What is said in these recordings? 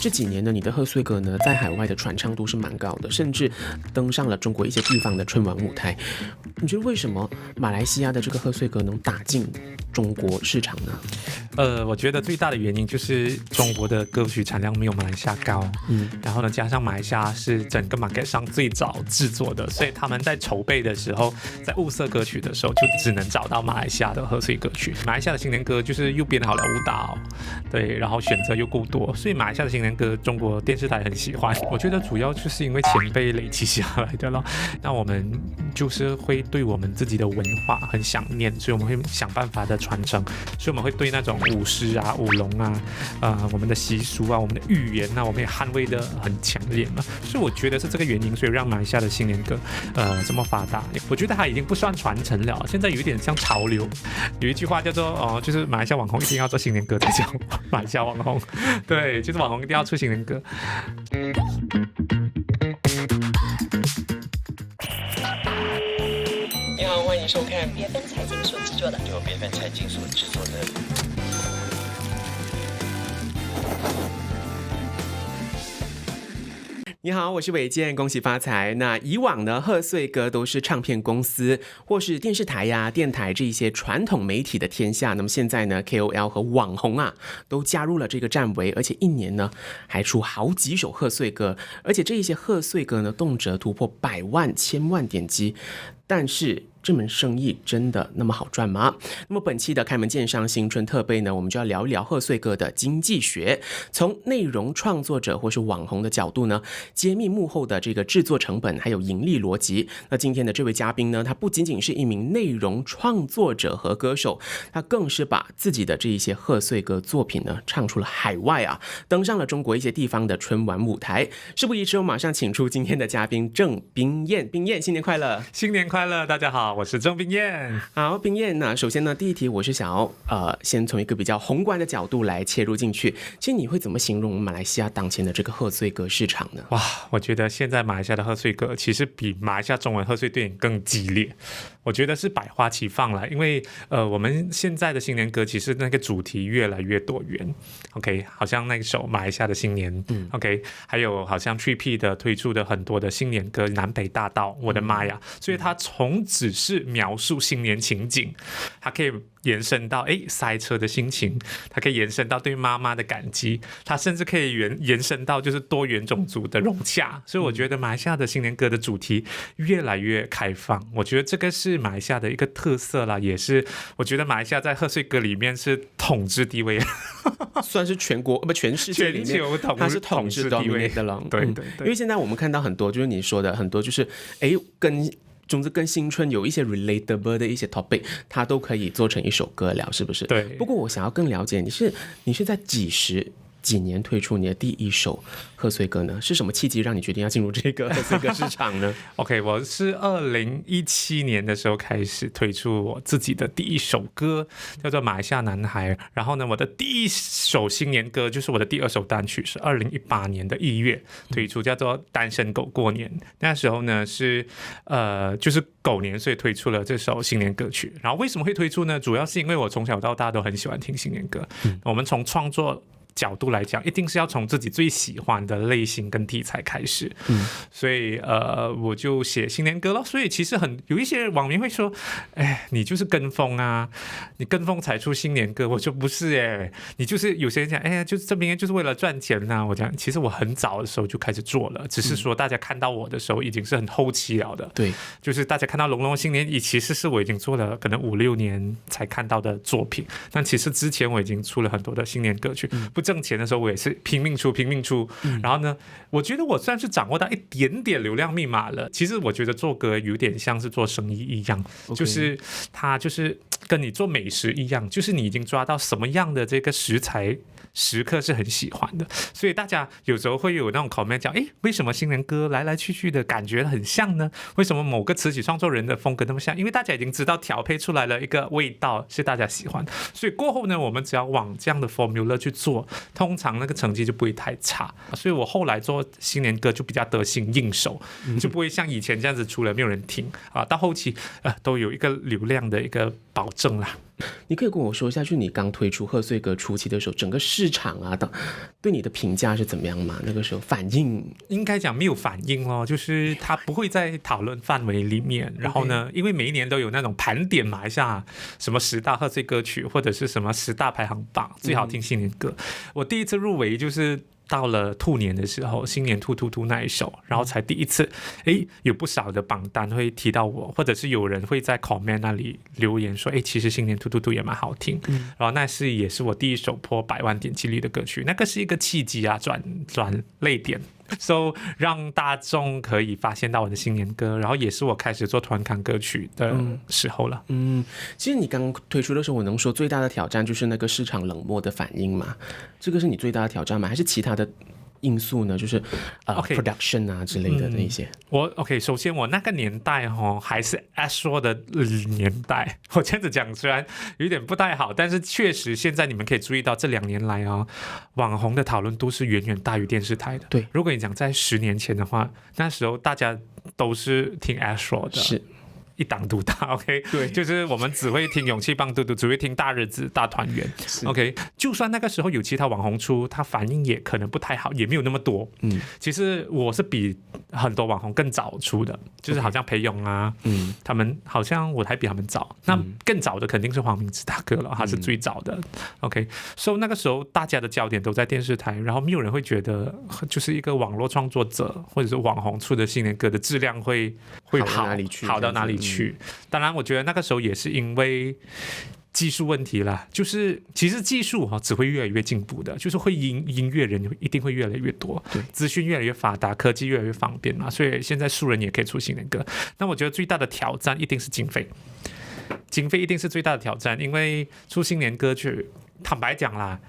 这几年呢，你的贺岁歌呢，在海外的传唱度是蛮高的，甚至登上了中国一些地方的春晚舞台。你觉得为什么马来西亚的这个贺岁歌能打进中国市场呢？我觉得最大的原因就是中国的歌曲产量没有马来西亚高，然后呢，加上马来西亚是整个 market 上最早制作的，所以他们在筹备的时候，在物色歌曲的时候，就只能找到马来西亚的贺岁歌曲。马来西亚的新年歌就是又编好了舞蹈，对，然后选择又够多，所以马来西亚的新年歌中国电视台很喜欢。我觉得主要就是因为前辈累积下来的咯，那我们就是会对我们自己的文化很想念，所以我们会想办法的传承，所以我们会对那种舞狮啊、舞龙啊、我们的习俗啊、我们的语言啊，我们也捍卫的很强烈嘛。所以我觉得是这个原因，所以让马来西亚的新年歌这么发达。我觉得它已经不算传承了，现在有一点像潮流。有一句话叫做就是马来西亚网红一定要做新年歌才叫马来西亚网红，对，就是网红一定要出新年歌。你好，欢迎收看别分财经所制作的由别分财经所制作的。你好，我是伟健，恭喜发财。那以往呢，贺岁歌都是唱片公司或是电视台呀、电台这一些传统媒体的天下。那么现在呢 ，KOL 和网红都加入了这个战围，而且一年呢还出好几首贺岁歌，而且这一些贺岁歌呢，动辄突破100万、1000万点击。但是这门生意真的那么好赚吗？那么本期的开门见山新春特备呢，我们就要聊一聊贺岁歌的经济学，从内容创作者或是网红的角度呢，揭秘幕后的这个制作成本还有盈利逻辑。那今天的这位嘉宾呢，他不仅仅是一名内容创作者和歌手，他更是把自己的这一些贺岁歌作品呢唱出了海外登上了中国一些地方的春晚舞台。事不宜迟，我马上请出今天的嘉宾郑彬彦。彬彦，新年快乐！新年快乐，大家好，我是郑彬彦。好，彬彦呢，首先呢，第一题我是想要先从一个比较宏观的角度来切入进去。其实你会怎么形容马来西亚当前的这个贺岁歌市场呢？哇，我觉得现在马来西亚的贺岁歌其实比马来西亚中文贺岁电影更激烈，我觉得是百花齐放了。因为我们现在的新年歌其实那个主题越来越多元。OK， 好像那首马来西亚的新年，OK， 还有好像 3P 的推出的很多的新年歌，南北大道，我的妈呀！所以它从只是描述新年情景，它可以延伸到塞车的心情，它可以延伸到对妈妈的感激，它甚至可以延伸到就是多元种族的融洽。所以我觉得马来西亚的新年歌的主题越来越开放，我觉得这个是马来西亚的一个特色啦，也是我觉得马来西亚在贺岁歌里面是统治地位，算是全国全世界里面它是统治地位的了。对，因为现在我们看到很多就是你说的很多就是总之跟新春有一些 relatable 的一些 topic， 它都可以做成一首歌了，是不是？对。不过我想要更了解你是在几年推出你的第一首贺岁歌呢？是什么契机让你决定要进入这个贺岁歌市场呢？OK， 我是2017年的时候开始推出我自己的第一首歌，叫做《马来西亚男孩》。然后呢，我的第一首新年歌就是我的第二首单曲，是2018年的1月推出，叫做《单身狗过年》。那时候呢是就是狗年，所以推出了这首新年歌曲。然后为什么会推出呢？主要是因为我从小到大都很喜欢听新年歌。我们从创作角度来讲，一定是要从自己最喜欢的类型跟题材开始。所以我就写新年歌了。所以其实有一些网民会说，你就是跟风啊，你跟风才出新年歌。我说不是你就是有些人讲，就是这边就是为了赚钱啊。我讲其实我很早的时候就开始做了，只是说大家看到我的时候已经是很后期了的。对，就是大家看到龙龙新年，其实是我已经做了可能5-6年才看到的作品。但其实之前我已经出了很多的新年歌曲。不挣钱的时候我也是拼命出。然后呢，我觉得我算是掌握到一点点流量密码了。其实我觉得做歌有点像是做生意一样，就是它就是跟你做美食一样，就是你已经抓到什么样的这个食材时刻是很喜欢的。所以大家有时候会有那种 comment 讲，为什么新年歌来来去去的感觉很像呢？为什么某个词曲创作人的风格那么像？因为大家已经知道调配出来了一个味道是大家喜欢，所以过后呢，我们只要往这样的 formula 去做，通常那个成绩就不会太差。所以我后来做新年歌就比较得心应手，就不会像以前这样子出了没有人听到后期都有一个流量的一个保证啦。你可以跟我说一下，就是你刚推出贺岁歌初期的时候，整个市场啊，对你的评价是怎么样吗？那个时候反应应该讲没有反应咯，就是它不会在讨论范围里面。然后呢，因为每一年都有那种盘点马来西亚什么10大贺岁歌曲，或者是什么10大排行榜最好听新年歌。我第一次入围就是到了兔年的时候，新年兔兔兔那一首，然后才第一次，有不少的榜单会提到我，或者是有人会在 comment 那里留言说，其实新年兔兔兔也蛮好听。然后那也是我第一首破100万点击率的歌曲，那个是一个契机啊，转泪点。So 让大众可以发现到我的新年歌，然后也是我开始做团康歌曲的时候了。其实你刚推出的时候，我能说最大的挑战就是那个市场冷漠的反应吗？这个是你最大的挑战吗？还是其他的因素呢？就是production 啊之类的那些。首先我那个年代还是 Astro 的年代，我这样子讲虽然有点不太好，但是确实现在你们可以注意到这2年来网红的讨论度是远远大于电视台的。对，如果你讲在10年前的话，那时候大家都是听 Astro 的。是。一党独大 ，OK， 对，就是我们只会听勇气棒嘟嘟，只会听大日子大团圆 ，OK。就算那个时候有其他网红出，他反应也可能不太好，也没有那么多。其实我是比很多网红更早出的，就是好像裴勇啊，他们好像我还比他们早。那更早的肯定是黄明志大哥了，他是最早的 ，OK。所以那个时候大家的焦点都在电视台，然后没有人会觉得就是一个网络创作者或者是网红出的新年歌的质量会好到哪里去。当然我觉得那个时候也是因为技术问题啦，就是其实技术只会越来越进步的，就是会音乐人一定会越来越多，对，资讯越来越发达，科技越来越方便嘛，所以现在素人也可以出新年歌。那我觉得最大的挑战一定是经费一定是最大的挑战，因为出新年歌曲坦白讲啦，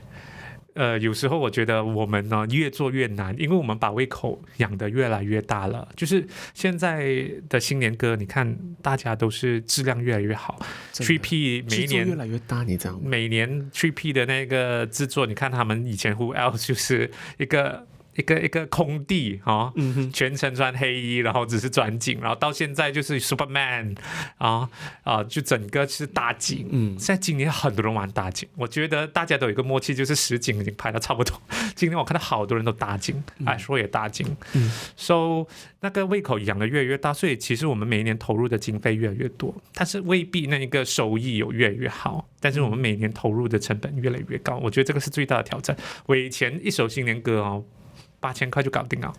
有时候我觉得我们呢越做越难，因为我们把胃口养得越来越大了。就是现在的新年歌，你看大家都是质量越来越好 ，3P 每一年越来越大，你知道吗？每年 3P 的那个制作，你看他们以前 Who Else 就是一个空地全程穿黑衣，然后只是转景，然后到现在就是 Superman 就整个是大景。现在今年很多人玩大景，我觉得大家都有一个默契，就是实景已经拍得差不多。今天我看到好多人都大景，说也大景。So 那个胃口养得越来越大，所以其实我们每一年投入的经费越来越多，但是未必那个收益有越来越好。但是我们每年投入的成本越来越高，我觉得这个是最大的挑战。我以前一首新年歌8000块就搞定了，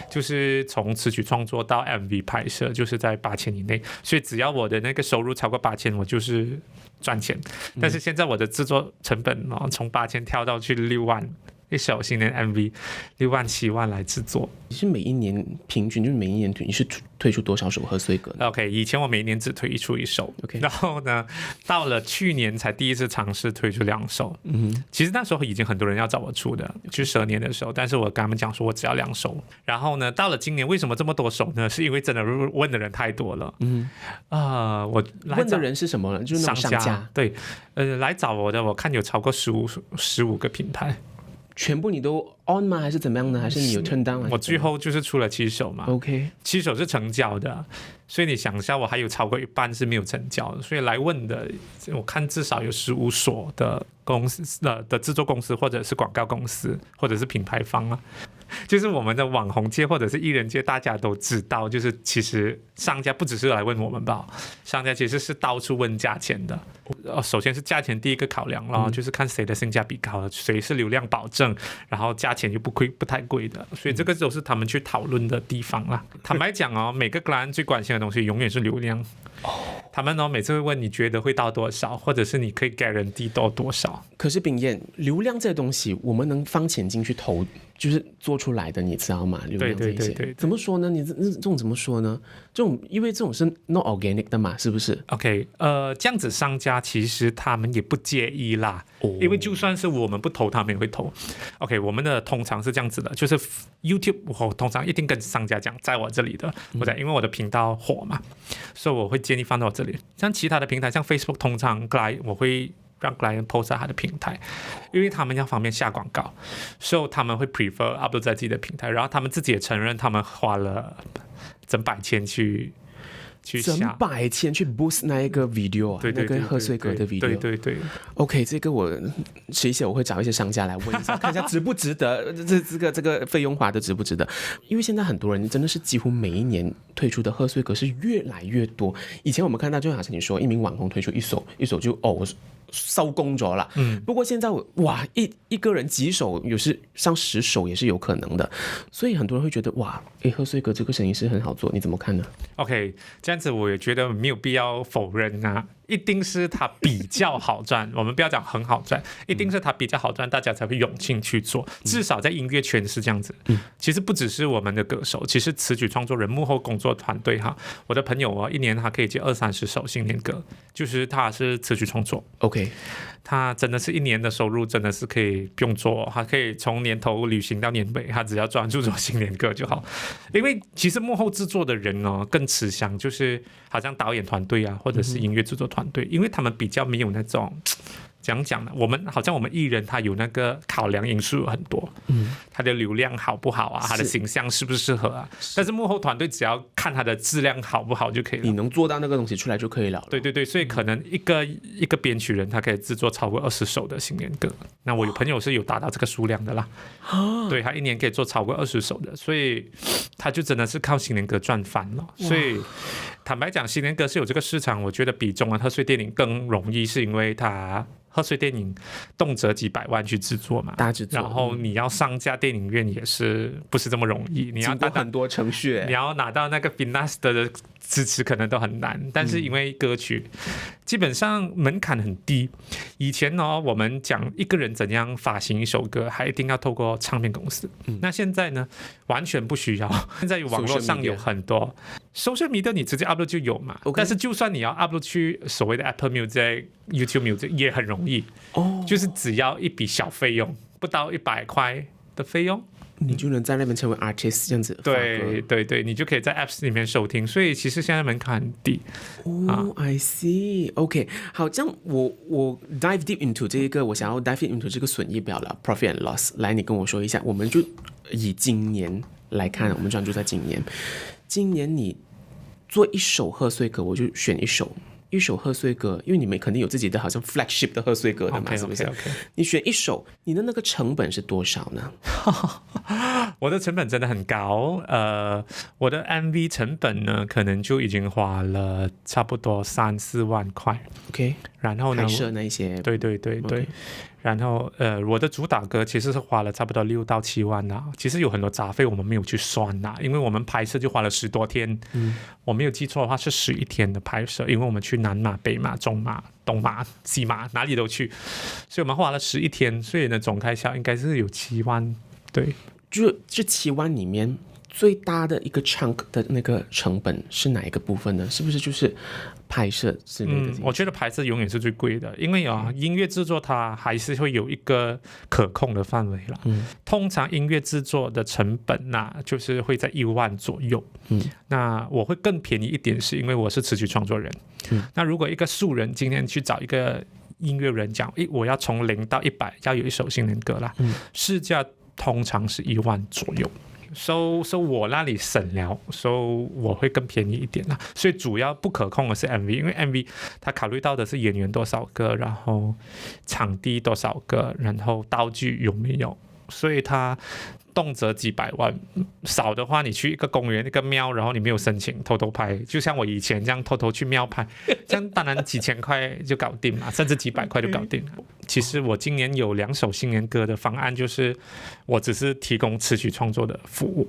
就是从词曲创作到 MV 拍摄，就是在8000以内，所以只要我的那个收入超过8000，我就是赚钱。但是现在我的制作成本从8000跳到去6万。一首新年 MV 6万7万来制作。你是每一年平均就是每一年你是推出多少首贺岁歌呢？ OK， 以前我每一年只推出1首， OK， 然后呢到了去年才第一次尝试推出2首。其实那时候已经很多人要找我出的，就是12年的时候，但是我跟他们讲说我只要2首。然后呢到了今年为什么这么多首呢？是因为真的问的人太多了。我问的人是什么呢？就是那种商家。对，来找我的我看有超过15个品牌。全部你都 on 吗？还是怎么样呢？还是你有 turn down？我最后就是出了7首嘛。OK， 7首是成交的，所以你想一下，我还有超过一半是没有成交的。所以来问的，我看至少有15所的公司的制作公司，或者是广告公司，或者是品牌方啊。就是我们的网红界或者是艺人界，大家都知道，就是其实商家不只是来问我们吧，商家其实是到处问价钱的。首先是价钱第一个考量咯，就是看谁的性价比高，谁是流量保证，然后价钱又不太贵的，所以这个都是他们去讨论的地方啦。坦白讲每个 client 最关心的东西永远是流量。他们每次会问你觉得会到多少，或者是你可以 guarantee 到多少。可是秉彦，流量这东西我们能放钱进去投，就是做出来的，你知道吗？流量这一些对，怎么说呢？你这种怎么说呢？因为这种是 not organic 的嘛，是不是 ？OK， 这样子商家其实他们也不介意啦，因为就算是我们不投，他们也会投。OK， 我们的通常是这样子的，就是 YouTube 我通常一定跟商家讲，在我这里的，因为我的频道火嘛，所以我会建议放到我这里。像其他的平台，像 Facebook， 通常我会让 client post 在他的平台，因为他们要方便下广告，所以他们会 prefer upload 在自己的平台，然后他们自己也承认他们花了整百千去去下整百千去 boost 那一个 video 啊，对对对那个贺岁歌的 video。对对对。OK， 这个我写一写，我会找一些商家来问一下，看一下值不值得，这个费用花的值不值得？因为现在很多人真的是几乎每一年推出的贺岁歌是越来越多。以前我们看到就好像你说，一名网红推出一首就收工咗啦。不过现在哇，一个人几首，有时上10首也是有可能的，所以很多人会觉得哇，贺岁歌这个生意是很好做，你怎么看呢 ？OK， 这样子我也觉得没有必要否认啊。一定是它比较好赚，我们不要讲很好赚，一定是它比较好赚，大家才会涌进去做。至少在音乐圈是这样子。其实不只是我们的歌手，其实词曲创作人、幕后工作团队哈，我的朋友啊，一年他可以接20-30首新年歌，就是他是词曲创作。OK， 他真的是一年的收入真的是可以不用做，他可以从年头旅行到年尾，他只要专注做新年歌就好。因为其实幕后制作的人呢更吃香，就是好像导演团队啊，或者是音乐制作团队，因为他们比较没有那种讲呢，我们艺人他有那个考量因素很多，他的流量好不好啊，他的形象适不适合啊，但是幕后团队只要看他的质量好不好就可以了，你能做到那个东西出来就可以了。对对对，所以可能一个编曲人他可以制作超过20首的新年歌，那我有朋友是有达到这个数量的啦，对，他一年可以做超过20首的，所以他就真的是靠新年歌赚翻了。所以坦白讲，新年歌是有这个市场，我觉得比中文贺岁电影更容易，是因为它贺岁电影动辄几百万去制作嘛，大制作，然后你要上架电影院也是不是这么容易，你要经过很多程序，你要拿到那个 FINAS 的支持可能都很难，但是因为歌曲基本上门槛很低，以前呢我们讲一个人怎样发行一首歌还一定要透过唱片公司，那现在呢完全不需要，现在网络上有很多 social media 你直接 upload 就有嘛，但是就算你要 upload 去所谓的 Apple Music、YouTube Music 也很容易，就是只要一笔小费用，不到100块的费用，你就能在那边成为 artist 这样子。对对对，你就可以在 apps 里面收听，所以其实现在门槛很低。I see. OK， 好，这样我 dive deep into 这一个，我想要 dive into 这个损益表了 ，profit and loss。来，你跟我说一下，我们就以今年来看，我们专注在今年。今年你做一首贺岁歌，我就选一首贺岁歌，因为你们肯定有自己的好像 flagship 的贺岁歌的嘛，是不是？你选一首，你的那个成本是多少呢？我的成本真的很高，我的 MV 成本呢，可能就已经花了差不多3-4万块。OK， 然后呢，拍摄那些，对对对对。Okay. 然后我的主打歌其实是花了差不多6到7万啦，其实有很多杂费我们没有去算啦，因为我们拍摄就花了10多天，我没有记错的话是11天的拍摄，因为我们去南马、北马、中马、东马、西马哪里都去，所以我们花了11天，所以呢总开销应该是有7万，对，就这7万里面最大的一个 chunk 的那个成本是哪一个部分呢？是不是就是拍摄之类的？我觉得拍摄永远是最贵的，因为音乐制作它还是会有一个可控的范围啦。通常音乐制作的成本就是会在1万左右。那我会更便宜一点，是因为我是词曲创作人。那如果一个素人今天去找一个音乐人讲，我要从0到100要有一首新年歌啦，市价通常是1万左右。So 我那里省了，我会更便宜一点啦。所以主要不可控的是 MV， 因为 MV 它考虑到的是演员多少个，然后场地多少个，然后道具有没有，所以它动辄几百万，少的话你去一个公园一个庙，然后你没有申请偷偷拍，就像我以前这样偷偷去庙拍，这样当然几千块就搞定了，甚至几百块就搞定了。其实我今年有2首新年歌的方案，就是我只是提供词曲创作的服务。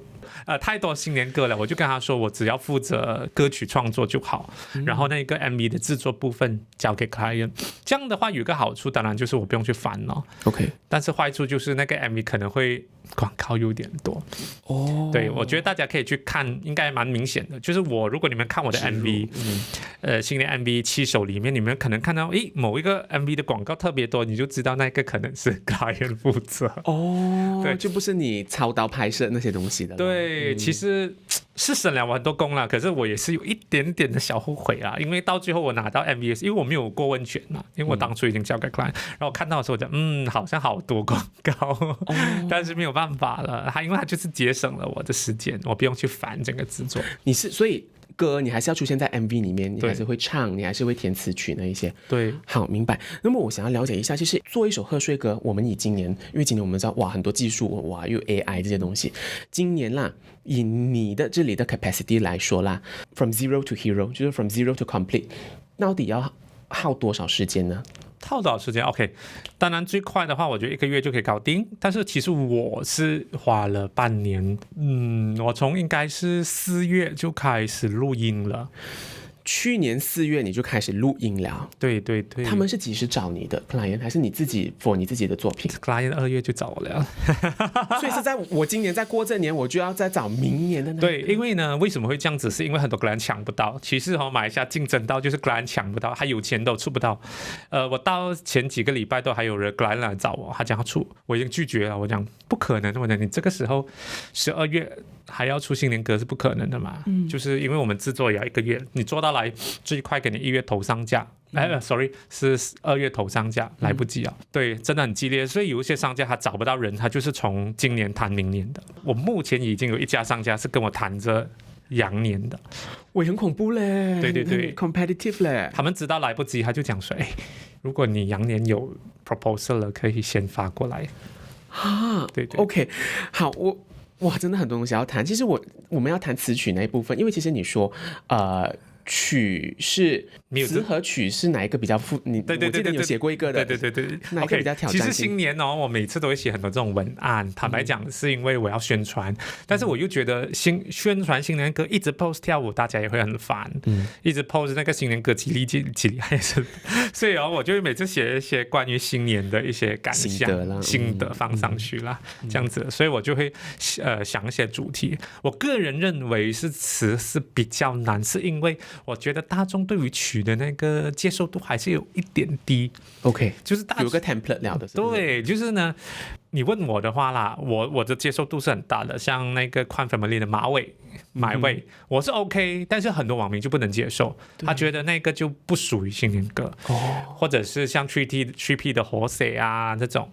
太多新年歌了，我就跟他说我只要负责歌曲创作就好，然后那个 MV 的制作部分交给 client。 这样的话有一个好处当然就是我不用去烦了 OK， 但是坏处就是那个 MV 可能会广告有点多。对，我觉得大家可以去看，应该蛮明显的，就是如果你们看我的 MV，新年 MV 7首里面，你们可能看到某一个 MV 的广告特别多，你就知道那个可能是 client 负责。对，就不是你操刀拍摄那些东西的。对，其实是省了我很多功啦，可是我也是有一点点的小后悔啦，因为到最后我拿到 MV， 因为我没有过问权嘛，因为我当初已经交给 client， 然后我看到的时候我就好像好多广告，但是没有办法了，因为它就是节省了我的时间，我不用去烦整个制作。所以歌你还是要出现在 MV 里面，你还是会唱，你还是会填词曲那一些。对，好，明白。那么我想要了解一下，其实做一首贺岁歌，我们以今年，因为今年我们知道哇很多技术哇又 AI 这些东西，今年啦，以你的这里的 capacity 来说啦 ，from zero to hero 就是 from zero to complete， 到底要耗多少时间呢？耗多少时间 ？OK， 当然最快的话，我觉得1个月就可以搞定。但是其实我是花了半年，我从应该是4月就开始录音了。去年4月你就开始录音了，对对对。他们是几时找你的 client， 还是你自己 for 你自己的作品 ？client 2月就找我了，所以是在我今年再过这年，我就要再找明年的那个。对，因为呢，为什么会这样子？是因为很多 client 抢不到。其实马来西亚竞争到就是 client 抢不到，他有钱都出不到。我到前几个礼拜都还有人 client 来找我，他讲要出，我已经拒绝了。我讲不可能，我讲你这个时候12月还要出新年歌是不可能的嘛。就是因为我们制作也要1个月，你做到来最快给你1月头上架。sorry， 是2月头上架，来不及啊。对，真的很激烈，所以有一些商家他找不到人，他就是从今年谈明年的。我目前已经有一家商家是跟我谈着羊年的，我很恐怖嘞。对对对 ，competitive 嘞。他们知道来不及，他就讲说，如果你羊年有 proposal 了，可以先发过来。啊，对对 ，OK， 好，哇，真的很多东西要谈。其实我们要谈词曲那一部分，因为其实你说曲是词和曲是哪一个比较你对对对对，我记得你有写过一个的，对对对对，哪一个比较挑战性？其实新年我每次都会写很多这种文案，坦白讲是因为我要宣传，但是我又觉得宣传新年歌一直 post 跳舞，大家也会很烦，一直 post 那个新年歌激励还是，所以我就每次写一些关于新年的一些感想、心得放上去啦，这样子，所以我就会想一些主题。我个人认为是词是比较难，是因为我觉得大众对于曲的那个接受度还是有一点低。OK， 就是有个 template 了的是不是？对，就是呢，你问我的话啦，我的接受度是很大的，像那个宽 family 的马尾，我是 OK， 但是很多网民就不能接受，他觉得那个就不属于新年歌，或者是像 3P 的活水啊这种，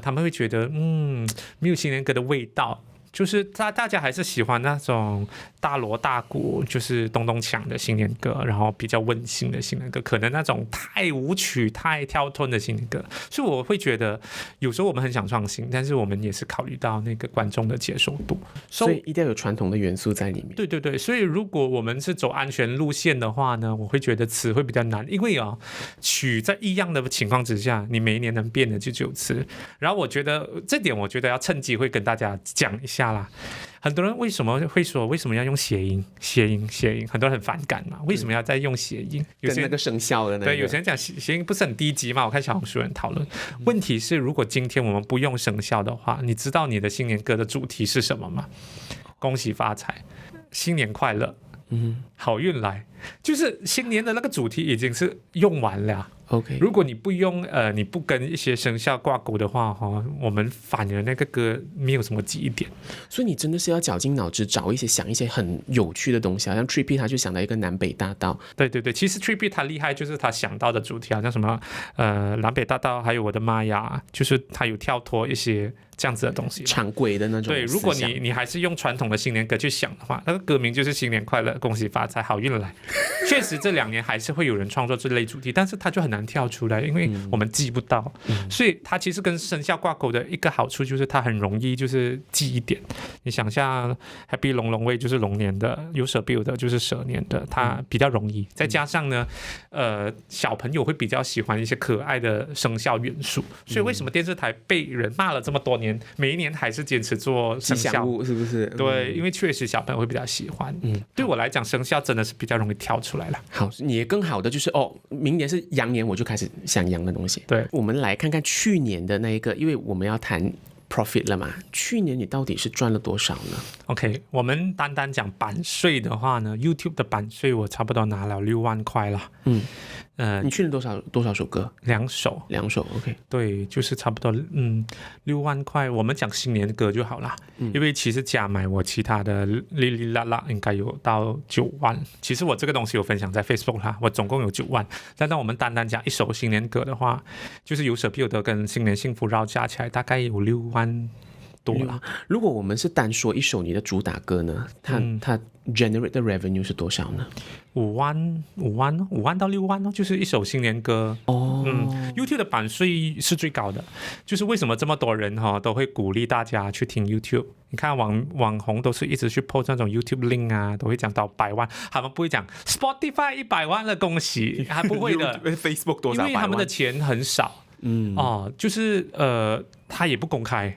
他们会觉得没有新年歌的味道。就是大家还是喜欢那种大锣大鼓，就是咚咚锵的新年歌，然后比较温馨的新年歌，可能那种太舞曲、太跳脱的新年歌。所以我会觉得，有时候我们很想创新，但是我们也是考虑到那个观众的接受度，所以一定要有传统的元素在里面。对对对，所以如果我们是走安全路线的话呢，我会觉得词会比较难，因为曲在一样的情况之下，你每一年能变的就只有词。然后我觉得这点，我觉得要趁机会跟大家讲一下。很多人为什么会说为什么要用谐音？很多人很反感嘛，为什么要再用谐音？跟那个生肖的那个，对，有些人讲谐音不是很低级嘛？我看小红书人讨论，问题是如果今天我们不用生肖的话，你知道你的新年歌的主题是什么吗？恭喜发财，新年快乐，好运来，就是新年的那个主题已经是用完了。OK， 如果你不用你不跟一些生肖挂钩的话我们反而那个歌没有什么记忆点。所以你真的是要绞尽脑汁想一些很有趣的东西，好像 3P 他就想到一个南北大道。对对对，其实 3P 他厉害，就是他想到的主题好像什么南北大道，还有我的妈呀，就是他有跳脱一些这样子的东西，常规的那种。对，如果你还是用传统的新年歌去想的话，那个歌名就是新年快乐，恭喜发财，好运来。确实这2年还是会有人创作这类主题，但是他就很难跳出来，因为我们记不到，所以它其实跟生肖挂钩的一个好处就是它很容易就是记一点。你想下 Happy 龙龙位就是龙年的，有舍必有的就是蛇年的，它比较容易。再加上呢，小朋友会比较喜欢一些可爱的生肖元素，所以为什么电视台被人骂了这么多年，每一年还是坚持做生肖物，是不是？对，因为确实小朋友会比较喜欢。对我来讲，生肖真的是比较容易跳出来了。好，你更好的就是明年是羊年，我就开始想羊的东西。对，我们来看看去年的那一个，因为我们要谈 profit 了嘛，去年你到底是赚了多少呢 ？OK， 我们单讲版税的话呢 ，YouTube 的版税我差不多拿了6万块了。你去年多少首歌？2首，OK。对，就是差不多6万块。我们讲新年歌就好啦，因为其实加买我其他的哩哩啦啦应该有到9万。其实我这个东西有分享在 Facebook 啦，我总共有9万。但我们单讲一首新年歌的话，就是有舍必有得跟新年幸福绕加起来大概有6万多了。如果我们是单说一首你的主打歌呢，它 generate 的 revenue 是多少呢？5万到6万哦，就是一首新年歌哦。YouTube 的版税是最高的，就是为什么这么多人都会鼓励大家去听 YouTube。你看网红都是一直去 post 那种 YouTube link 啊，都会讲到100万，他们不会讲 Spotify 100万了，恭喜，还不会的。Facebook 多少？因为他们的钱很少。就是他也不公开，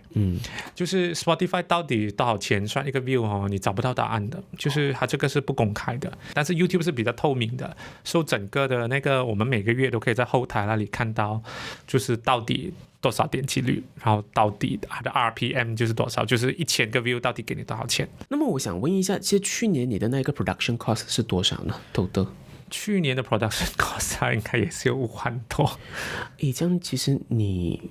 就是 Spotify 到底多少钱算一个 view 你找不到答案的，就是它这个是不公开的，但是 YouTube 是比较透明的，所以整个的那个我们每个月都可以在后台那里看到，就是到底多少点击率，然后到底它的 RPM 就是多少，就是1000个 view 到底给你多少钱。那么我想问一下，其实去年你的那个 production cost 是多少呢？total去年的 production cost 应该也是有5万多。这样其实你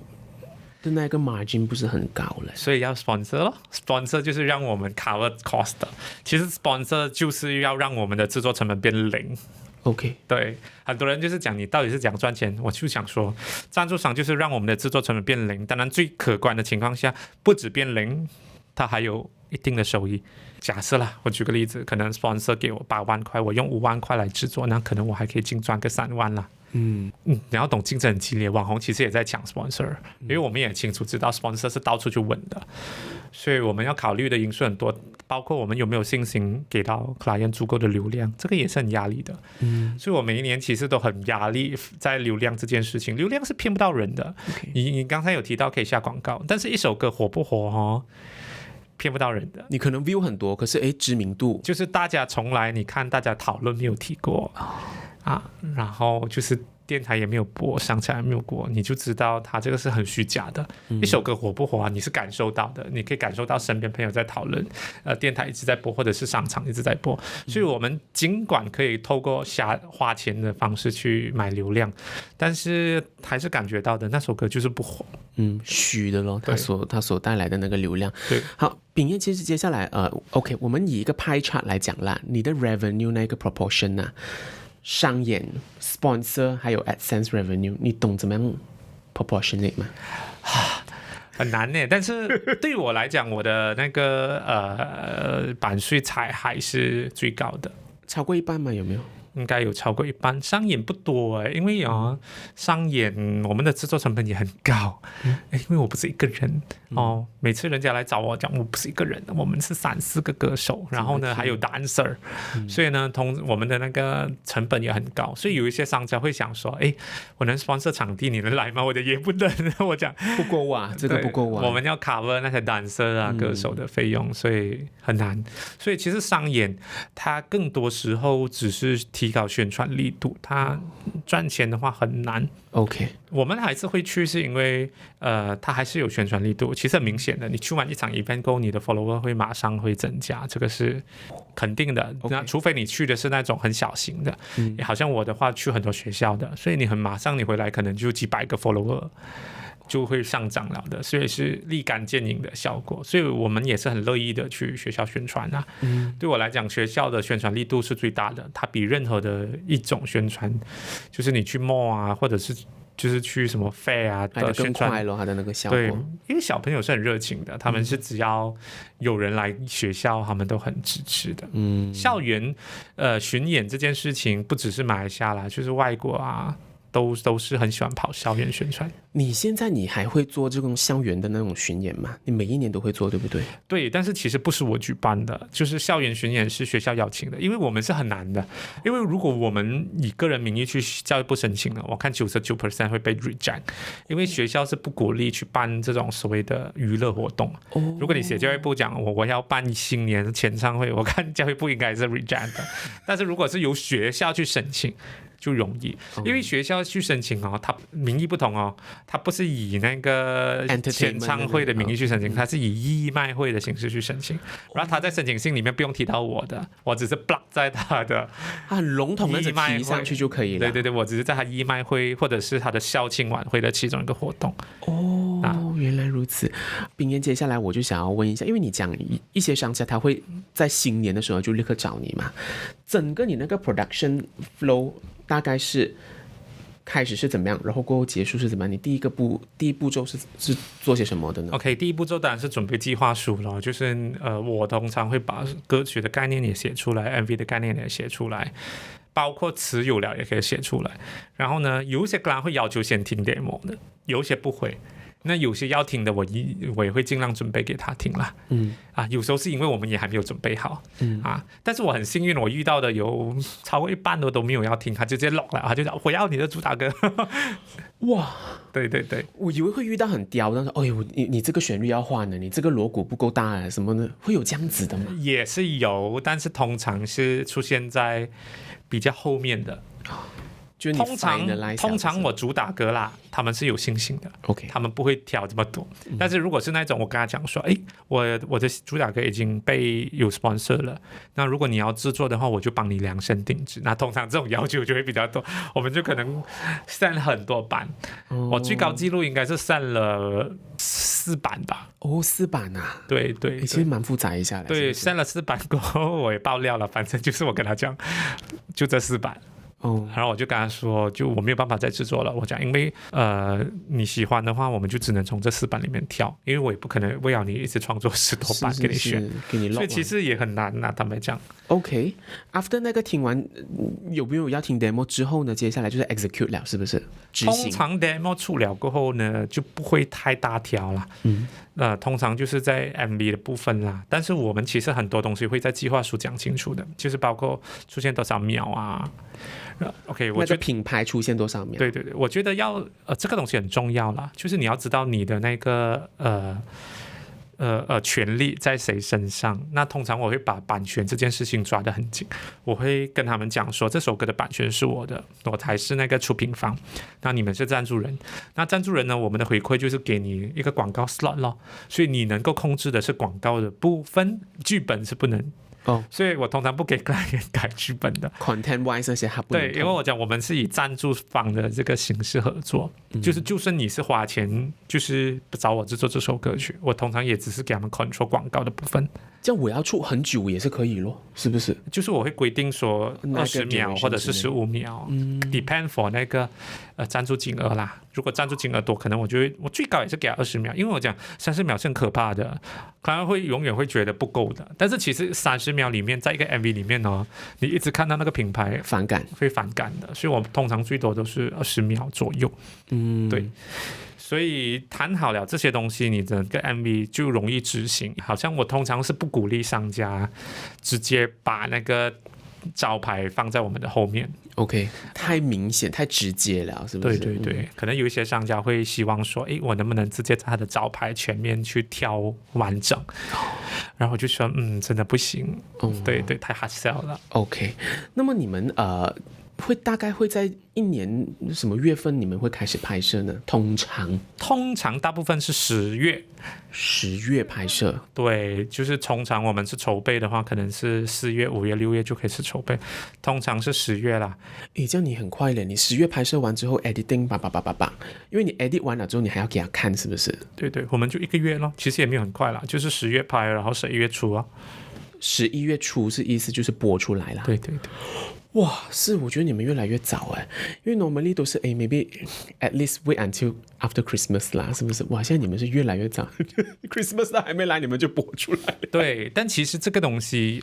的那个 margin 不是很高了，所以要 sponsor 咯。sponsor 就是让我们 cover cost 的。其实 sponsor 就是要让我们的制作成本变0。OK， 对，很多人就是讲你到底是怎样赚钱，我就想说，赞助商就是让我们的制作成本变0。当然最可观的情况下，不止变0，它还有一定的收益。假设啦，我举个例子，可能 sponsor 给我8万块，我用5万块来制作，那可能我还可以净赚个3万啦。你要懂竞争很激烈，网红其实也在抢 sponsor， 因为我们也清楚知道 sponsor 是到处去问的，所以我们要考虑的因素很多，包括我们有没有信心给到 client 足够的流量，这个也是很压力的。所以我每一年其实都很压力在流量这件事情，流量是骗不到人的。你刚才有提到可以下广告，但是一首歌火不火骗不到人的。你可能 view 很多，可是知名度就是大家从来你看大家讨论没有提过然后就是电台也没有播，上起来没有播，你就知道它这个是很虚假的。一首歌火不火你是感受到的，你可以感受到身边朋友在讨论，电台一直在播，或者是商场一直在播。所以我们尽管可以透过花钱的方式去买流量，但是还是感觉到的那首歌就是不火。虚的咯，它所带来的那个流量。对，好，秉彦，其实接下来OK， 我们以一个 pie chart 来讲啦，你的 revenue 那个 proportion 商演 sponsor 还有 AdSense revenue， 你懂怎么样 proportionate 吗？很难呢，但是对我来讲，我的那个版税才还是最高的，超过一半吗？有没有？应该有超过一半。商演不多因为商演我们的制作成本也很高，因为我不是一个人每次人家来找我讲，我不是一个人，我们是3-4个歌手，然后呢还有 dancer，所以呢我们的那个成本也很高，所以有一些商家会想说，我能 sponsor 场地，你能来吗？我的也不能，我讲不够啊，这个不够啊，我们要 cover 那些 dancer 歌手的费用，所以很难。所以其实商演它更多时候只是提高宣传力度，它赚钱的话很难。OK， 我们还是会去，是因为它还是有宣传力度，其实很明显的，你去完一场 event 后，你的 follower 会马上会增加，这个是肯定的。那除非你去的是那种很小型的，好像我的话去很多学校的，所以你马上你回来可能就几百个 follower。就会上涨了的，所以是立竿见影的效果，所以我们也是很乐意的去学校宣传对我来讲，学校的宣传力度是最大的，它比任何的一种宣传，就是你去 mall 或者是就是去什么 fair 的宣传，快咯，它的那个效果。对，因为小朋友是很热情的，他们是只要有人来学校，他们都很支持的。校园巡演这件事情，不只是马来西亚啦，就是外国都是很喜欢跑校园宣传。你现在你还会做这种校园的那种巡演吗？你每一年都会做，对不对？对，但是其实不是我举办的，就是校园巡演是学校邀请的，因为我们是很难的，因为如果我们以个人名义去教育部申请了，我看 99% 会被 reject， 因为学校是不鼓励去办这种所谓的娱乐活动。如果你写教育部讲我要办新年签唱会，我看教育部应该是 reject 的，但是如果是由学校去申请就容易，因为学校去申请它名义不同它不是以那个签唱会的名义去申请，它是以义卖会的形式去申请，然后他在申请信里面不用提到我的，我只是 block 在他的很笼统的提上去就可以了。对，我只是在他义卖会或者是他的校庆晚会的其中一个活动。原来如此。秉彦，接下来我就想要问一下，因为你讲一些商家他会在新年的时候就立刻找你嘛，整个你那个 production flow 大概是开始是怎么样，然后过后结束是怎么样？你第一步骤是做些什么的呢 OK， 第一步骤当然是准备计划书了，就是我通常会把歌曲的概念也写出来 ，MV 的概念也写出来，包括词有了也可以写出来。然后呢，有一些当然会要求先听 demo 的，有一些不会。那有些要听的我也会尽量准备给他听啦。有时候是因为我们也还没有准备好。但是我很幸运，我遇到的有超过一半的都没有要听，他就直接落了，他就讲我要你的主打歌。哇，对对对，我以为会遇到很刁，但是哎呦，你这个旋律要换了，你这个锣鼓不够大啊，什么的，会有这样子的吗？也是有，但是通常是出现在比较后面的。就通常我主打歌啦，他们是有信心的 ，OK， 他们不会挑这么多。但是如果是那种我跟他讲说，我的主打歌已经被有 sponsor 了，那如果你要制作的话，我就帮你量身定制。那通常这种要求就会比较多，我们就可能send很多版。我最高纪录应该是send了4版吧。4版啊？对对，其实蛮复杂一下的。对，send了4版过后，我也爆料了，反正就是我跟他讲，就这4版。然后我就跟他说，就我没有办法再制作了。我讲，因为你喜欢的话，我们就只能从这4版里面挑，因为我也不可能为了你一直创作10多版给你选，给你所以其实也很难啊。坦白讲 ，OK，after 那个听完，有没有要听 demo 之后呢？接下来就是 execute 了，是不是？通常 demo 出了过后呢，就不会太大条了。通常就是在 MV 的部分啦，但是我们其实很多东西会在计划书讲清楚的，就是包括出现多少秒啊。OK， 我觉得品牌出现多少秒？对对对，我觉得这个东西很重要啦，就是你要知道你的那个权利在谁身上。那通常我会把版权这件事情抓得很紧，我会跟他们讲说，这首歌的版权是我的，我才是那个出品方，那你们是赞助人。那赞助人呢，我们的回馈就是给你一个广告 slot 咯，所以你能够控制的是广告的部分，剧本是不能。所以我通常不给 client 改剧本的 content wise 那些他不能。对，因为我讲我们是以赞助方的这个形式合作，就算你是花钱，就是不找我制作这首歌曲，我通常也只是给他们 control 广告的部分。这样我要出很久也是可以咯，是不是？就是我会规定说20秒或者是15秒，depend for 那个赞助金额啦。如果赞助金额多，可能我最高也是给他20秒，因为我讲30秒是很可怕的，可能会永远会觉得不够的。但是其实30秒里面，在一个 MV 里面呢，你一直看到那个品牌会反感的，所以我通常最多都是20秒左右。对。所以谈好了这些东西，你的个 MV 就容易执行。好像我通常是不鼓励商家直接把那个招牌放在我们的后面。OK， 太明显、太直接了，是不是？对对对，可能有一些商家会希望说，我能不能直接在他的招牌前面去挑完整？然后我就说，真的不行。对对，太 hard sell 了。OK， 那么你们大概会在一年什么月份你们会开始拍摄呢？通常大部分是10月拍摄。对，就是通常我们是筹备的话，可能是4月、5月、6月就开始筹备，通常是10月啦。这样你很快了，你10月拍摄完之后 editing 因为你 edit 完了之后你还要给他看，是不是？对对，我们就1个月咯，其实也没有很快啦，就是10月拍，然后11月初啊。11月初是意思就是播出来了。对对对。哇，我觉得你们越来越早因为 normally 都是maybe at least wait until after Christmas 啦，是不是？哇，现在你们是越来越早，Christmas 都还没来你们就播出来了。对，但其实这个东西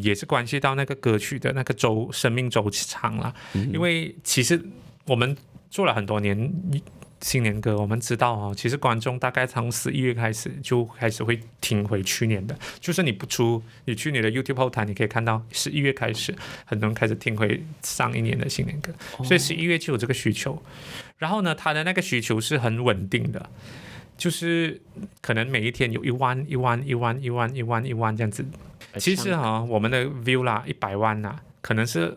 也是关系到那个歌曲的那个生命周期长啦，因为其实我们做了很多年新年歌，我们知道其实观众大概从11月开始就开始会听回去年的，就是你不出，你去你的 YouTube 后台，你可以看到11月开始，很多人开始听回上一年的新年歌，所以11月就有这个需求。然后呢，他的那个需求是很稳定的，就是可能每一天有1万这样子。其实我们的 view 啦，100万啦，可能是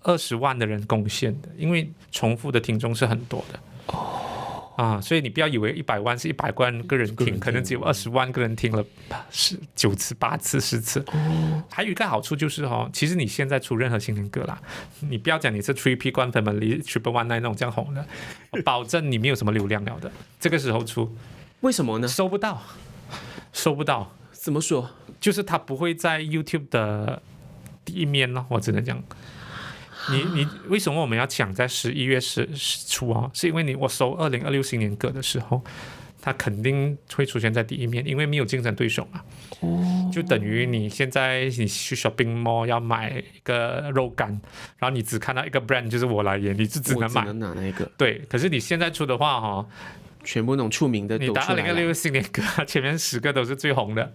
20万的人贡献的，因为重复的听众是很多的。所以你不要以为100万是100万个人听，可能只有20万个人听了9次、8次、10次。还有一个好处就是其实你现在出任何新年歌啦，你不要讲你是 3P 官粉们 Triple One 那种这样红的，保证你没有什么流量了的。这个时候出，为什么呢？收不到。怎么说？就是它不会在 YouTube 的第一面了，我只能讲。你为什么我们要抢在11月初啊？是因为我收2026新年歌的时候，它肯定会出现在第一面，因为没有竞争对手嘛。就等于你现在你去 shopping mall 要买一个肉干，然后你只看到一个 brand 就是我来演，你就只能买。我只能拿那个。对，可是你现在出的话全部那种出名的都出来了。你打2026新年歌，前面10个都是最红的，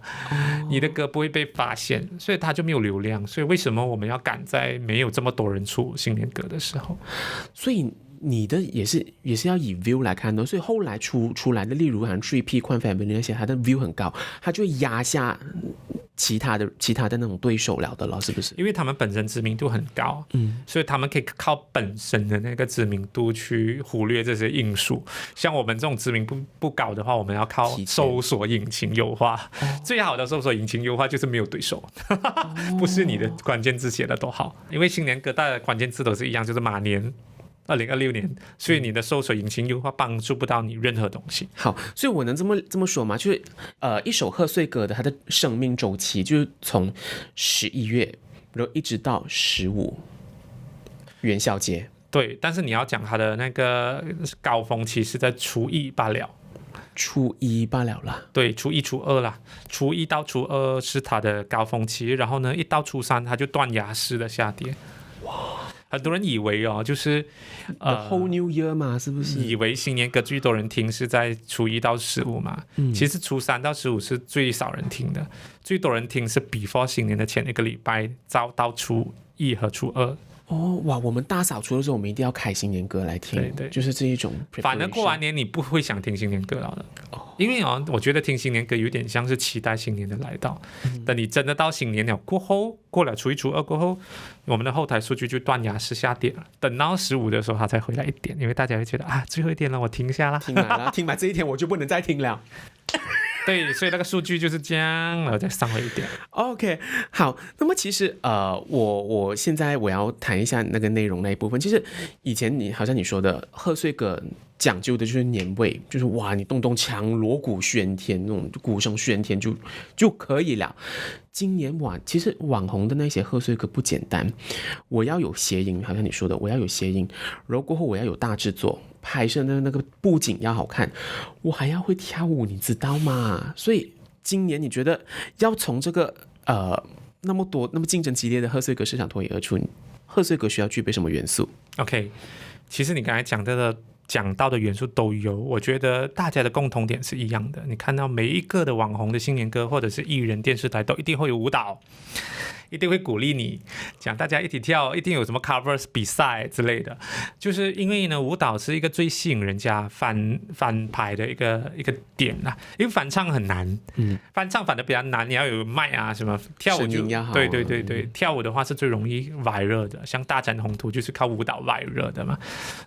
你的歌不会被发现，所以它就没有流量。所以为什么我们要赶在没有这么多人出新年歌的时候？所以你的也是要以 view 来看的，所以后来出来的，例如好像 3P 宽 family 那些，它的 view 很高，它就会压下其他的那种对手了的了，是不是？因为他们本身知名度很高，所以他们可以靠本身的那个知名度去忽略这些因素。像我们这种知名度不高的话，我们要靠搜索引擎优化。最好的搜索引擎优化就是没有对手，不是你的关键字写的多好。因为新年歌大的关键字都是一样，就是马年。2026年，所以你的搜索引擎优化帮助不到你任何东西。好，所以我能这么说吗？就是一首贺岁歌的它的生命周期就是从11月，然后一直到15元宵节。对，但是你要讲它的那个高峰期是在初一罢了。初一罢了啦。对，初一、初二啦，初一到初二是它的高峰期，然后呢，一到初3它就断崖式的下跌。哇！很多人以为就是The whole New Year 嘛，是不是？以为新年歌最多人听是在初1到15嘛，其实初3到15是最少人听的，最多人听是 before 新年的前1个礼拜，到初1和初2。哇！我们大扫除的时候，我们一定要开新年歌来听，对，就是这一种。反正过完年你不会想听新年歌了的，因为我觉得听新年歌有点像是期待新年的来到。等你真的到新年了过后，过了初1、初2过后，我们的后台数据就断崖式下跌了。等到15的时候，它才回来一点，因为大家会觉得最后一天了，我停一下啦，听满了，听满这一天我就不能再听了。对，所以那个数据就是这样，然后再上回一点。OK， 好，那么其实我现在我要谈一下那个内容那一部分。其实以前好像你说的贺岁歌讲究的就是年味，就是哇，你动动锵，锣鼓喧天，那种鼓声喧天就可以了。今年其实网红的那些贺岁歌不简单，我要有谐音，好像你说的，我要有谐音，然后过后我要有大制作，拍摄的那个布景要好看，我还要会跳舞，你知道吗？所以今年你觉得要从这个那么竞争激烈的贺岁歌市场脱颖而出，贺岁歌需要具备什么元素 ？OK， 其实你刚才讲到的元素都有，我觉得大家的共同点是一样的。你看到每一个的网红的新年歌，或者是艺人、电视台都一定会有舞蹈，一定会鼓励你，讲大家一起跳，一定有什么 covers 比赛之类的。就是因为呢，舞蹈是一个最吸引人家翻拍的一个点啦。因为翻唱很难，翻唱反而比较难，你要有麦啊什么，跳舞就对，跳舞的话是最容易 viral 的，像大展宏图就是靠舞蹈 viral 的嘛。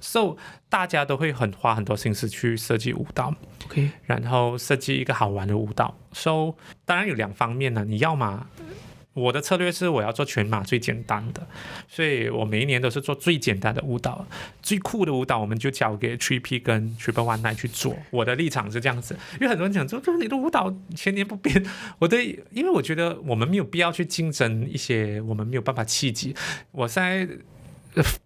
So 大家都会花很多心思去设计舞蹈 ，OK， 然后设计一个好玩的舞蹈。So 当然有2方面呢，你要嘛。我的策略是我要做全马最简单的，所以我每一年都是做最简单的舞蹈，最酷的舞蹈我们就交给 3P 跟 Triple19去做。我的立场是这样子，因为很多人讲说你的舞蹈千年不变，因为我觉得我们没有必要去竞争一些我们没有办法企及。我现在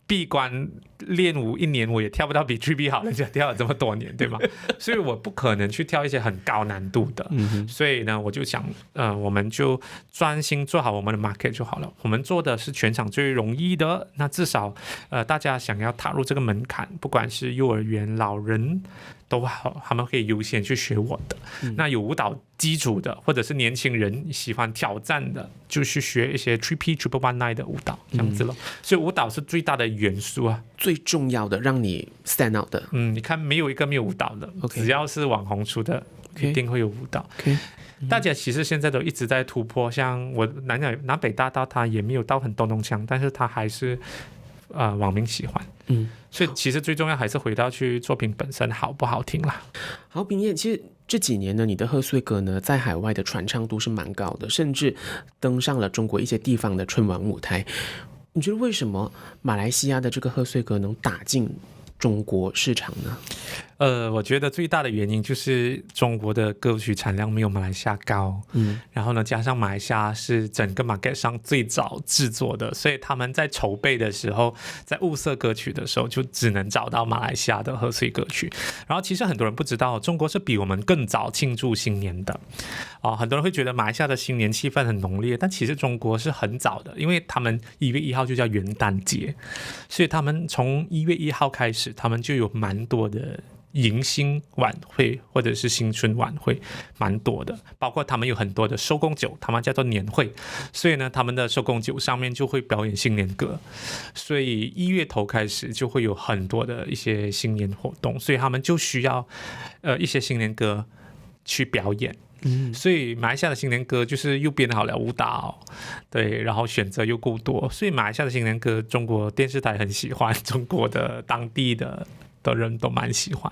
闭关练舞1年，我也跳不到比 3P 好，人家跳了这么多年，对吗？所以我不可能去跳一些很高难度的。所以呢，我就想，我们就专心做好我们的 market 就好了。我们做的是全场最容易的，那至少大家想要踏入这个门槛，不管是幼儿园、老人都好，他们可以优先去学我的。那有舞蹈基础的，或者是年轻人喜欢挑战的，就去学一些 3P Triple19的舞蹈，这样子咯。所以舞蹈是最大的元素啊，最重要的，让你 stand out 的。你看没有一个没有舞蹈的，只要是网红出的，一定会有舞蹈。大家其实现在都一直在突破，像我南北大道，它也没有到很动动枪，但是它还是网民喜欢。所以其实最重要还是回到去作品本身好不好听啦。好，秉彦，其实这几年呢，你的贺岁歌呢，在海外的传唱度是蛮高的，甚至登上了中国一些地方的春晚舞台。你觉得为什么马来西亚的这个贺岁歌能打进中国市场呢？我觉得最大的原因就是中国的歌曲产量没有马来西亚高，然后呢，加上马来西亚是整个 market 上最早制作的，所以他们在筹备的时候，在物色歌曲的时候，就只能找到马来西亚的贺岁歌曲。然后其实很多人不知道，中国是比我们更早庆祝新年的很多人会觉得马来西亚的新年气氛很浓烈，但其实中国是很早的，因为他们1月1号就叫元旦节，所以他们从1月1号开始，他们就有蛮多的迎新晚会或者是新春晚会，蛮多的，包括他们有很多的收工酒，他们叫做年会，所以呢，他们的收工酒上面就会表演新年歌，所以1月头开始就会有很多的一些新年活动，所以他们就需要一些新年歌去表演。所以马来西亚的新年歌就是又编好了舞蹈，对，然后选择又够多，所以马来西亚的新年歌中国电视台很喜欢，中国的当地的人都蛮喜欢。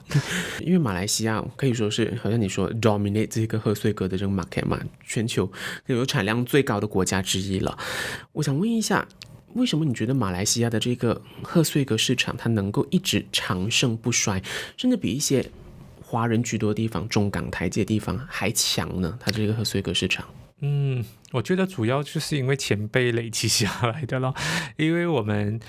因为马来西亚可以说是好像你说 dominate 这个贺岁歌的这个 market 嘛，全球有产量最高的国家之一了。我想问一下，为什么你觉得马来西亚的这个贺岁歌市场它能够一直长盛不衰，甚至比一些华人居多的地方，中港台这些地方还强呢？它这个贺岁歌市场。我觉得主要就是因为前辈累积下来的咯，因为我们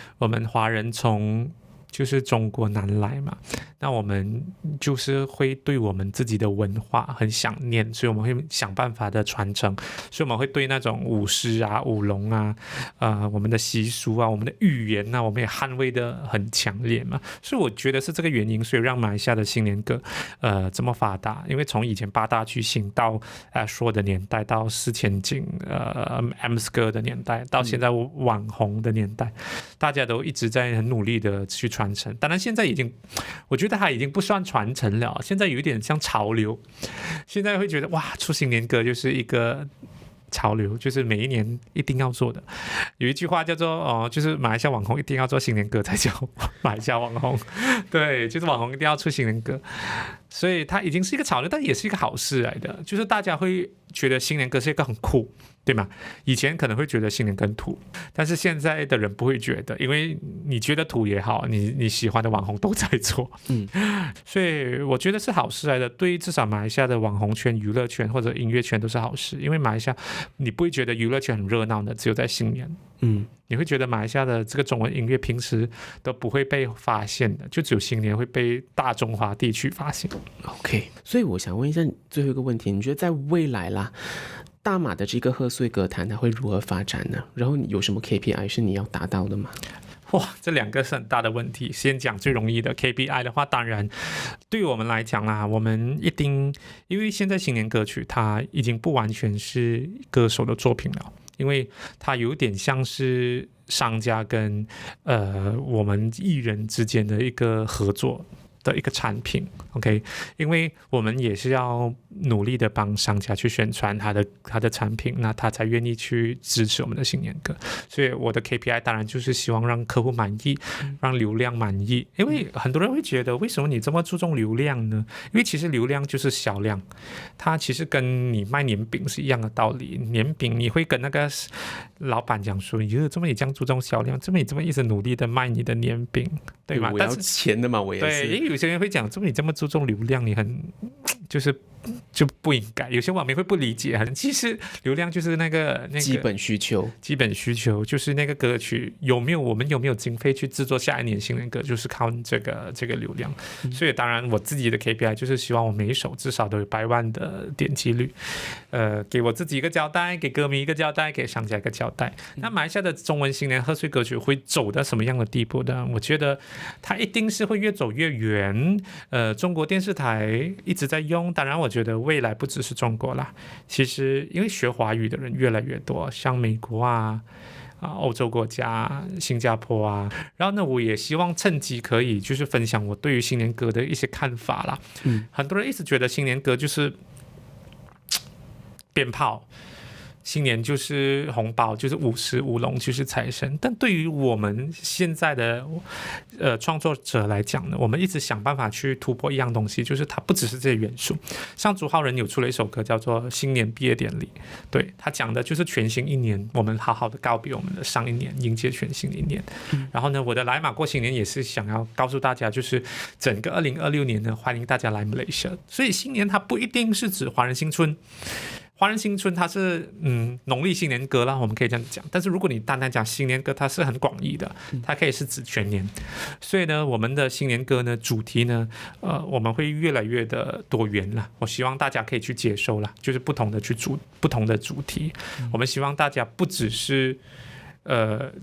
华人从就是中国南来嘛，那我们就是会对我们自己的文化很想念，所以我们会想办法的传承，所以我们会对那种舞狮啊、舞龙啊、我们的习俗啊、我们的语言啊，我们也捍卫的很强烈嘛，所以我觉得是这个原因，所以让马来西亚的新年歌这么发达，因为从以前8大巨星到说的年代，到4千金M's 歌的年代，到现在网红的年代，大家都一直在很努力的去传承，当然现在我觉得它已经不算传承了，现在有一点像潮流，现在会觉得哇，出新年歌就是一个潮流，就是每一年一定要做的。有一句话叫做就是马来西亚网红一定要做新年歌才叫马来西亚网红，对，就是网红一定要出新年歌，所以它已经是一个潮流，但也是一个好事来的，就是大家会觉得新年歌是一个很酷，对吗？以前可能会觉得新年歌土，但是现在的人不会觉得，因为你觉得土也好，你喜欢的网红都在做，所以我觉得是好事来的，对于至少马来西亚的网红圈、娱乐圈或者音乐圈都是好事，因为马来西亚你不会觉得娱乐圈很热闹的，只有在新年，你会觉得马来西亚的这个中文音乐平时都不会被发现的，就只有新年会被大中华地区发现。OK， 所以我想问一下你最后一个问题，你觉得在未来啦，大马的这个贺岁歌坛它会如何发展呢？然后有什么 KPI 是你要达到的吗？哇，这2个是很大的问题。先讲最容易的 KPI 的话，当然对于我们来讲啦，我们一定，因为现在新年歌曲它已经不完全是歌手的作品了，因为它有点像是商家跟我们艺人之间的一个合作的一个产品 ，OK， 因为我们也是要努力的帮商家去宣传他的产品，那他才愿意去支持我们的新年歌。所以我的 KPI 当然就是希望让客户满意，让流量满意。因为很多人会觉得，为什么你这么注重流量呢？因为其实流量就是销量，它其实跟你卖年饼是一样的道理。年饼你会跟那个老板讲说，怎么你这样注重销量？怎么你这么一直努力的卖你的年饼，对吗？我要钱的嘛，我也是。对，因为有些人会讲，怎么你这么注重流量，你很就不应该。有些网民会不理解，其实流量就是那个基本需求，就是那个歌曲我们有没有经费去制作下一年新年歌，就是靠这个流量。所以当然我自己的 KPI 就是希望我每一首至少都有100万的点击率，给我自己一个交代，给歌迷一个交代，给商家一个交代。那马来西亚的中文新年贺岁歌曲会走到什么样的地步呢？我觉得它一定是会越走越远。中国电视台一直在用，当然我觉得未来不只是中国啦，其实因为学华语的人越来越多，像美国欧洲国家、新加坡然后呢，我也希望趁机可以就是分享我对于新年歌的一些看法啦。很多人一直觉得新年歌就是鞭炮，新年就是红包，就是舞狮舞龙，就是财神。但对于我们现在的创作者来讲呢，我们一直想办法去突破一样东西，就是它不只是这些元素。像朱浩仁有出了一首歌叫做《新年毕业典礼》，对，他讲的就是全新一年，我们好好的告别我们的上一年，迎接全新的一年。然后呢，我的来马过新年也是想要告诉大家，就是整个2026年呢，欢迎大家来马来西亚。所以新年它不一定是指华人新春。华人新春它是农历新年歌啦，我们可以这样讲。但是如果你单单讲新年歌，它是很广义的，它可以是指全年。所以呢，我们的新年歌呢，主题呢，我们会越来越的多元啦。我希望大家可以去接受啦，就是不同的主题。我们希望大家不只是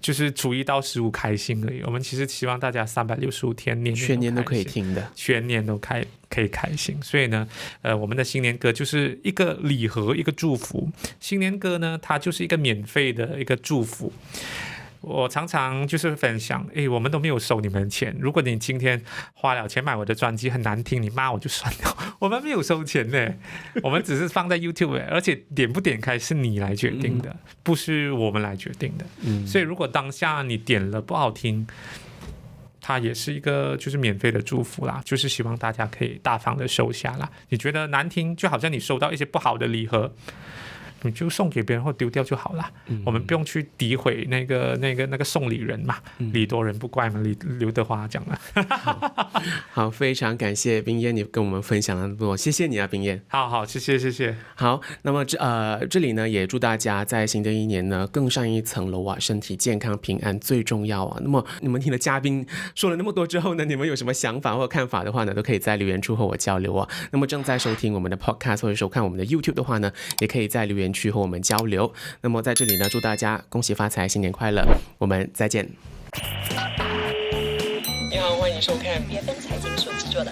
就是初1到15开心而已。我们其实希望大家365天年全年都可以听的，全年都可以开心。所以呢，我们的新年歌就是一个礼盒，一个祝福。新年歌呢，它就是一个免费的一个祝福。我常常就是分享，我们都没有收你们的钱。如果你今天花了钱买我的专辑很难听，你骂我就算了，我们没有收钱呢，我们只是放在 YouTube， 而且点不点开是你来决定的，不是我们来决定的。所以如果当下你点了不好听，它也是一个就是免费的祝福啦，就是希望大家可以大方的收下啦。你觉得难听，就好像你收到一些不好的礼盒，你就送给别人或丢掉就好了。我们不用去诋毁那个送礼人嘛，礼多人不怪嘛，刘德华讲了。好，非常感谢彬彦你跟我们分享了那么多，谢谢你啊，彬彦。好，谢谢。好，那么这里呢也祝大家在新的一年呢更上一层楼啊，身体健康平安最重要啊。那么你们听了嘉宾说了那么多之后呢，你们有什么想法或看法的话呢，都可以在留言处和我交流啊。那么正在收听我们的 podcast 或者收看我们的 YouTube 的话呢，也可以在留言区和我们交流。那么在这里呢，祝大家恭喜发财，新年快乐，我们再见。你好，欢迎收看别分财经所制作的